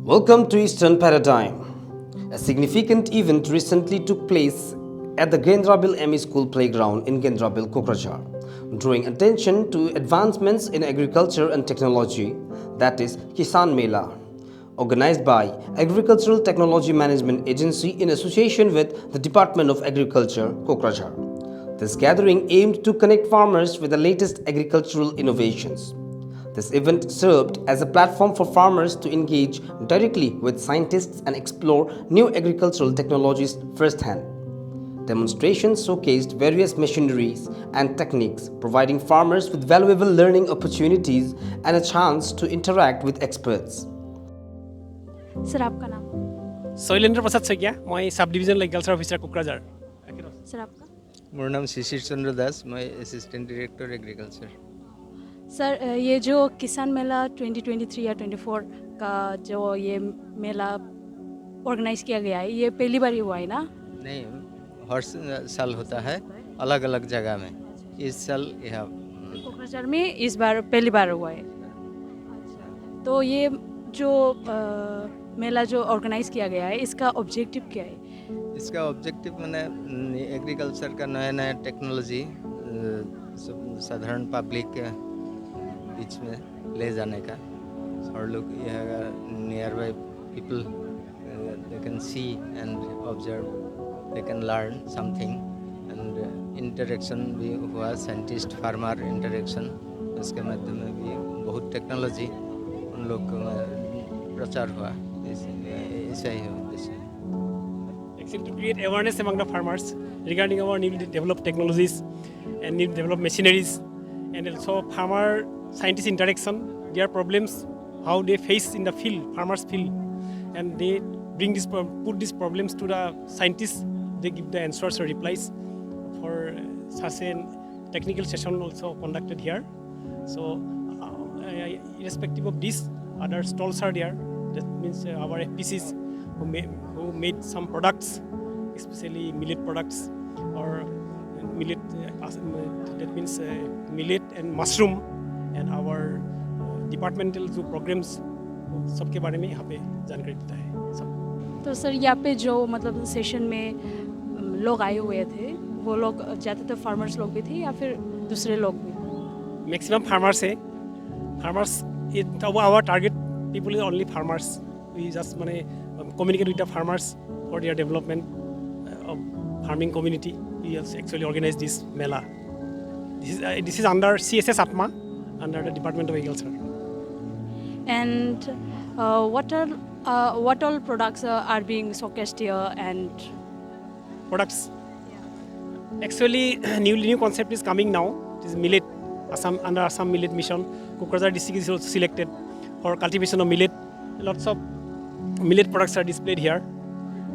Welcome to Easternparadigm. A significant event recently took place at the Gendrabil M.E School Playground in Gendrabil Kokrajhar, drawing attention to advancements in agriculture and technology, that is Kisan Mela, organized by Agricultural Technology Management Agency in association with the Department of Agriculture, Kokrajhar. This gathering aimed to connect farmers with the latest agricultural innovations. This event served as a platform for farmers to engage directly with scientists and explore new agricultural technologies firsthand. Demonstrations showcased various machineries and techniques, providing farmers with valuable learning opportunities and a chance to interact with experts. Sir आपका नाम? शैलेंद्र प्रसाद सैकिया, मैं sub division agriculture officer Kokrajhar. Sir आपका? मेरा नाम शिशिर चंद्र दास, मैं assistant director agriculture. Sir ये जो किसान मेला 2023 या 24 का जो ये मेला ऑर्गेनाइज किया गया है, ये पहली बार ही हुआ है ना? नहीं, हर साल होता है अलग अलग जगह में। इस साल यहाँ कोकराझार में इस बार पहली बार हुआ है। तो ये जो मेला जो ऑर्गेनाइज किया गया है, इसका ऑब्जेक्टिव क्या है? इसका ऑब्जेक्टिव मैंने एग्रीकल्चर का नया नया टेक्नोलॉजी साधारण पब्लिक के बीच में ले जाने का, और लोग यहाँ near by people they can see and observe, they can learn something, and interaction भी हुआ, साइंटिस्ट फार्मर इंटरेक्शन, उसके माध्यम में भी बहुत टेक्नोलॉजी उन लोग को प्रचार हुआ। ऐसा ही उद्देश्य। Actually, to create awareness among the farmers regarding our newly developed technologies and newly developed machineries, and also farmer scientist interaction, their problems, how they face in the field, farmers field, and they bring this put these problems to the scientists. They give the answers or replies. For such a technical session also conducted here. So, irrespective of this, other stalls are there. That means our FPCs who made some products, especially millet products, or millet. That means millet and mushroom, and our departmental जो programs सबके बारे में यहाँ पे जानकारी देता है सब। तो सर यहाँ पे जो मतलब सेशन में लोग आए हुए थे, वो लोग ज़्यादातर फार्मर्स लोग भी थे या फिर दूसरे लोग भी? Maximum farmers है। Farmers, our target people is only farmers. We just communicate with the farmers for their development of farming community. We actually organize this Mela. This is under CSS Atma, under the Department of Agriculture. And what all products are being showcased here and Products. Actually, new concept is coming now. It is millet. Under Assam Millet Mission, Kokrajhar district is also selected for cultivation of millet. Lots of millet products are displayed here.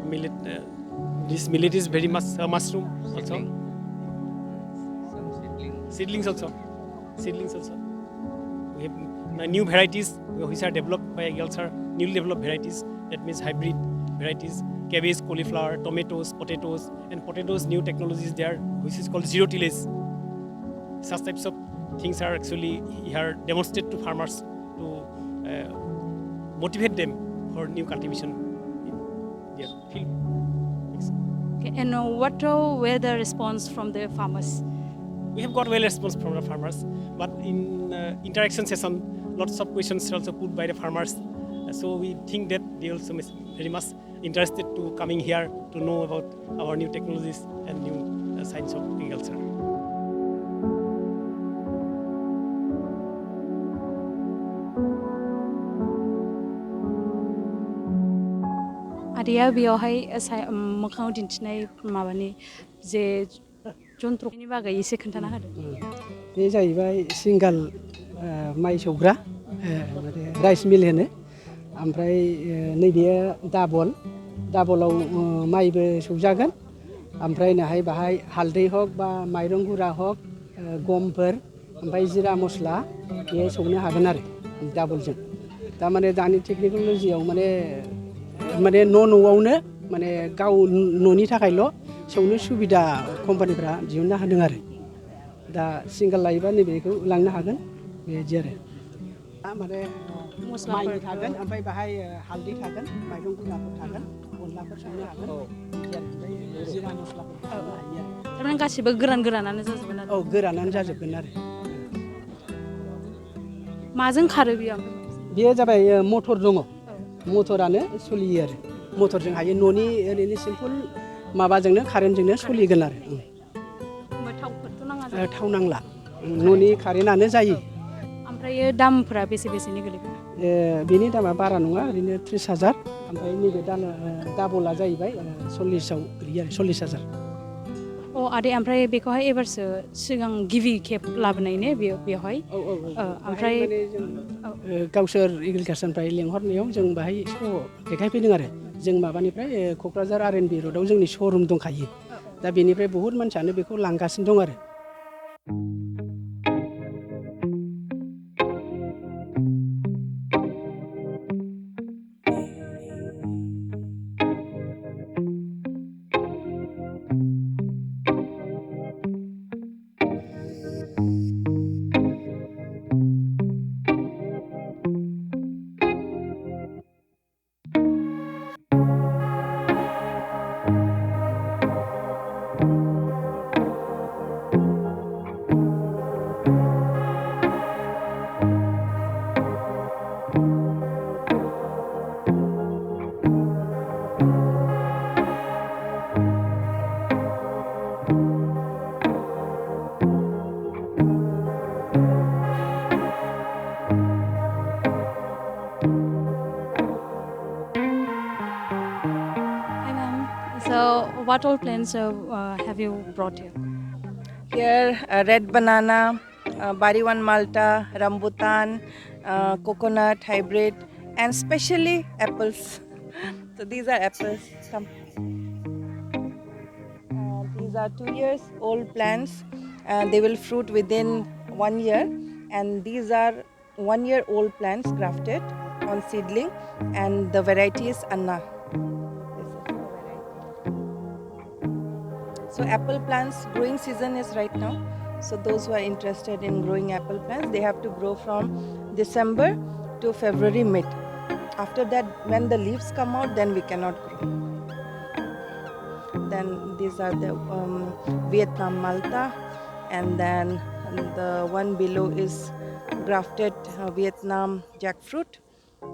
Millet. This millet is very much mushroom also. Seedlings also. We have new varieties which are developed by agriculture, newly developed varieties. That means hybrid varieties, cabbage, cauliflower, tomatoes, potatoes, and potatoes new technologies there, which is called zero tillage. Such types of things are actually here demonstrated to farmers to motivate them for new cultivation in their field. okay, and what were the response from the farmers? We have got well response from the farmers, but in interaction session, lots of questions are also put by the farmers. So we think that they also very much interested to coming here to know about our new technologies and new science of agriculture. आरिया बेयावहाय मोखाङाव दिन्थिनाय माबानि जे जन्त्रनि बागै एसे खोन्थाना होदो। बे जाहैबाय सिंगाल माइ सौग्रा rice mill होनो, ओमफ्राय नैबे डाबलाव माइबो सौजागोन, ओमफ्राय नाहाय बाहाय हालदै हक बा माइरं गुरा हक, गमफोर, ओमफ्राय जिरा मस्ला बे सौनो हागोन आरो डाबलजों। तारमाने दानि टेक्नोलजियाव माने न'आवनो माने गाव न'नि थाखायल' सौनो सुबिदा कम्पानिफ्रा दिहुनना होदों आरो। दा सिंगाल लायोबा नैबेखौ लांनो हागोन बेबायदि आरो। माने मस्लाफोर माइनि थागोन ओमफ्राय बाहाय हालदै थागोन माइरं गुनाफोर थागोन अनलाफोर संनो हागोन बिदि आरो ओमफ्राय जिरा मस्लाफोर खालामनो हायो आरो थारमाने गासिबो गोरान गोरानानो जाजोबगोन आरो औ गोरानानो जाजोबगोन आरो माजों खारो बेयो बेयो जाबाय मटर दङ मटरानो सोलियो आरो मटरजों हायो न'नि ओरैनो सिम्पोल माबाजोंनो कारेन्टजोंनो सोलिगोन आरो ओमफ्राय थावफोरथ' नाङा थाव नांला न'नि कारेन्टआनो जायो ओमफ्रायो दामफोरा बेसे बेसेनि गोलैगोन बेनि दामा बारा नङा ओरैनो 30,000 ओमफ्राय नैबे डाबला जाहैबाय 40,000 गोलैयो आरो 40,000 अ आदै ओमफ्राय बेखौहाय एबारसो सिगां गिबि खेब लाबोनाय ने बेवहाय ओमफ्राय गावसोर एग्रिकालसारनिफ्राय लेंहरनायाव जों बाहाय श' देखायफैदों आरो जों माबानिफ्राय क'क्राझार R&B र'डआव जोंनि श'रुम दंखायो दा बेनिफ्राय बहुद मानसियानो बेखौ लांगासिनो दं आरो So, what all plants have you brought here? Here, red banana, Bariwan Malta, rambutan, coconut hybrid, and specially apples. So these are apples. Come. These are 2 years old plants. They will fruit within 1 year, and these are 1 year old plants grafted on seedling, and the variety is Anna. This is the variety. So apple plants growing season is right now. So those who are interested in growing apple plants, they have to grow from December to February mid. After that, when the leaves come out, then we cannot grow. Then these are the Vietnam Malta, and then the one below is grafted Vietnam jackfruit.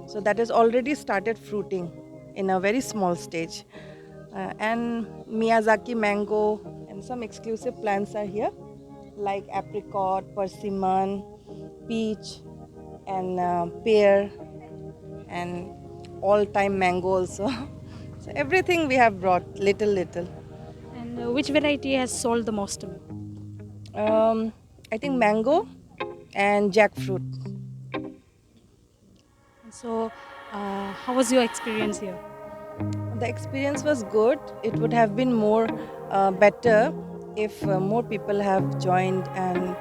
So that has already started fruiting in a very small stage. And Miyazaki mango and some exclusive plants are here, like apricot, persimmon, peach, and pear, and all-time mango also. So everything we have brought, little. And which variety has sold the most? I think mango and jackfruit. So, how was your experience here? The experience was good. It would have been more better if more people have joined and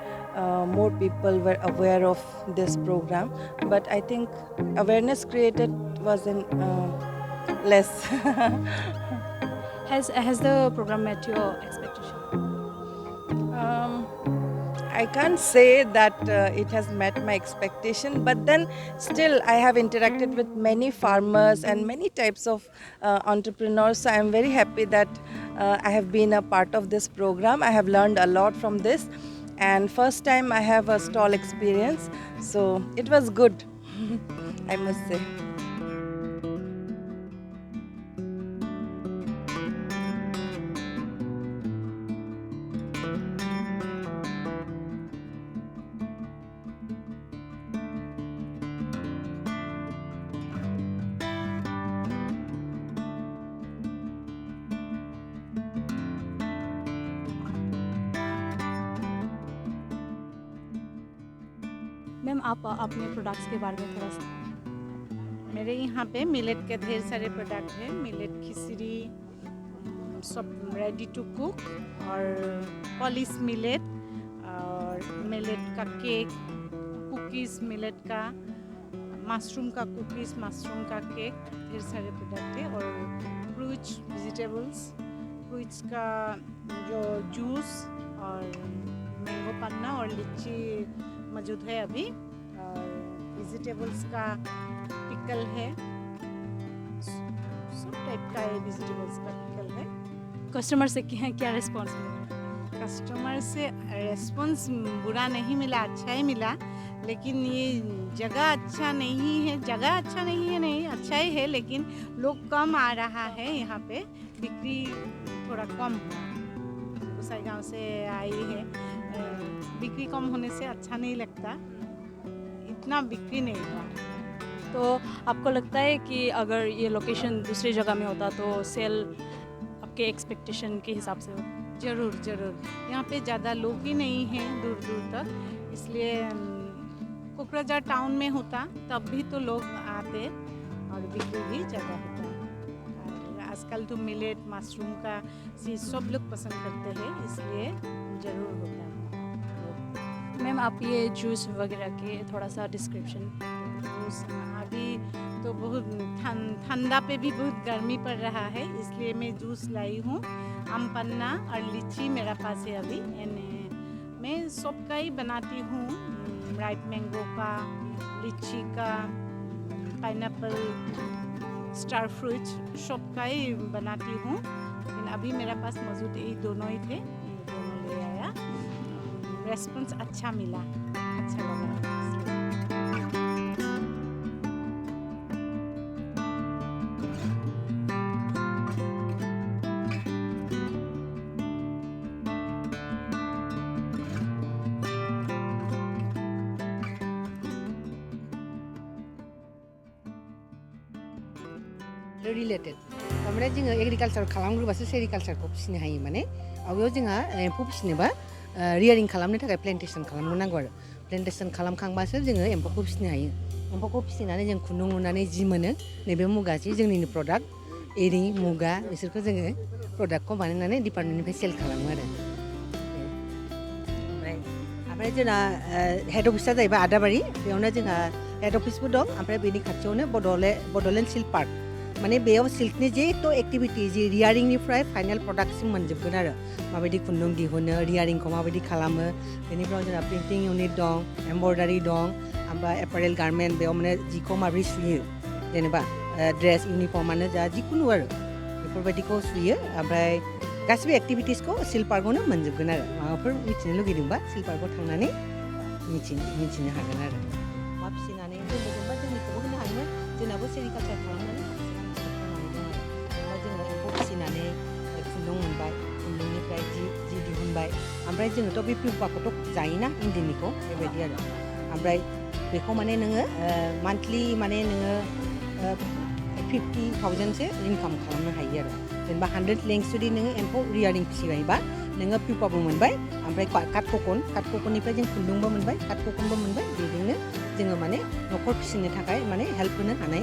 more people were aware of this program. But I think awareness created wasn't less. Has the program met your expectation? I can't say that it has met my expectation, but then still I have interacted with many farmers and many types of entrepreneurs. So I'm very happy that I have been a part of this program. I have learned a lot from this, and first time I have a stall experience. So it was good, I must say. Ma'am आप अपने products के बारे में थोड़ा सा मेरे यहाँ पे मिलेट के ढेर सारे प्रोडक्ट हैं। मिलेट खिचड़ी, सब रेडी टू कुक, और पॉलिश मिलेट, और मिलेट का केक, कुकीज़ मिलेट का, मशरूम का कुकीज़, मशरूम का केक, ढेर सारे प्रोडक्ट है। और फ्रूट्स, वेजिटेबल्स, फ्रूट्स का जो जूस और मैंगो पन्ना और लीची मौजूद है अभी। और वेजिटेबल्स का पिकल है, सब टाइप का वेजिटेबल्स का पिकल है। कस्टमर से क्या रिस्पॉन्स मिला? कस्टमर से रेस्पॉन्स बुरा नहीं मिला, अच्छा ही मिला, लेकिन ये जगह अच्छा नहीं है, नहीं अच्छा ही है, लेकिन लोग कम आ रहा है यहाँ पे, बिक्री थोड़ा कम हुआ। दूसरे गांव से आई है, बिक्री कम होने से अच्छा नहीं लगता, इतना बिक्री नहीं हुआ। तो आपको लगता है कि अगर ये लोकेशन दूसरी जगह में होता तो सेल आपके एक्सपेक्टेशन के हिसाब से हो? ज़रूर ज़रूर, यहाँ पे ज़्यादा लोग ही नहीं हैं दूर दूर तक, इसलिए कोकराझार टाउन में होता तब भी तो लोग आते और बिक्री भी ज़्यादा होता। और आजकल तो मिलेट, मशरूम का चीज़ सब लोग पसंद करते हैं, इसलिए ज़रूर होता है। मैम, आप ये जूस वगैरह के थोड़ा सा डिस्क्रिप्शन। जूस अभी तो बहुत ठंडा पे भी बहुत गर्मी पड़ रहा है, इसलिए मैं जूस लाई हूँ। आम पन्ना और लीची मेरा पास है अभी, मैं सबका ही बनाती हूँ, राइप मैंगो का, लीची का, पाइनएप्पल, स्टार फ्रूट, सब का ही बनाती हूँ। लेकिन अभी मेरा पास मौजूद यही दोनों ही थे, ये दोनों ले आया। रेस्पॉन्स अच्छा मिला, अच्छा लगा। रिलेटेड ओमफ्राय जोङो एग्रिकालचार खालामग्रोबासो सेरिकालचारखौ फिसिनो हायो। माने आवगायाव जोंहा एम्फौ फिसिनोबा रियारिं खालामनो थाखाय प्लेन्टेसन खालामनांगौ आरो प्लेन्टेसन खालामखांबासो जोङो एम्फौखौ फिसिनो हायो। एम्फौखौ फिसिनानै जों खुन्दुं लुनानै जि मोनो, नैबे मुगा जि जोंनिनो प्रडाक्ट, एरि मुगा बिसोरखौ जोङो प्रडाक्टखौ बानायनानै डिपार्टमेन्टनिफ्राय सेल खालामो आरो। ओमफ्राय जोंना हेड अफिसा जाहैबाय आदाबारि, बेयावनो जोंहा हेड अफिसबो दं, ओमफ्राय बेनि खाथियावनो बड'लेण्ड सिल्क पार्क। माने बेयाव सिल्कनि जेथ' एक्टिभिटि जि रियारिंनिफ्राय फाइनाल प्रडाक्टसिम मोनजोबगोन आरो माबायदि खुन्दुं दिहुनो, रियारिंखौ माबायदि खालामो, बेनिफ्राय जोंहा प्रिन्टिं इउनिट दं, एम्ब्रयडारि दं, ओमफ्राय एपारेल गारमेन्ट, बेयाव माने जिखौ माबोरै सुयो, जेनेबा ड्रेस इउनिफर्मानो जा जिखुनु आरो बेफोरबायदिखौ सुयो। ओमफ्राय गासिबो एक्टिभिटिसखौ सिल्क पार्कआवनो मोनजोबगोन आरो। माबाफोर मिथिनो लुगैदोंबा सिल्क पार्कआव थांनानै मिथिनो हागोन आरो। अमा फिसिनानै जेनेबा जोंनिखौबो होनो हायोमोन, जोंनाबो सेरिकालचार खालामनानै जोङो एम्फौ फिसिनानै खुन्दुं मोनबाय, खुन्दुंनिफ्राय जि दिहुनबाय, ओमफ्राय जोङोथ' बे पिउपाखौथ' जायोना इन्दिनिखौ, बेबायदि आरो। ओमफ्राय बेखौ माने नोङो मान्थलि माने नोङो 50,000सो इनकाम खालामनो हायो आरो। जेनेबा 100 लेंस जुदि नोङो एम्फौ रियारिं फिसिबायबा नोङो पिउपाबो मोनबाय, ओमफ्राय काटक'कननिफ्राय जों खुन्दुंबो मोनबाय, काटक'कनबो मोनबाय, बेजोंनो जोङो माने न'खर फिसिनो थाखाय माने हेल्प होनो हानाय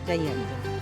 जायो आरो।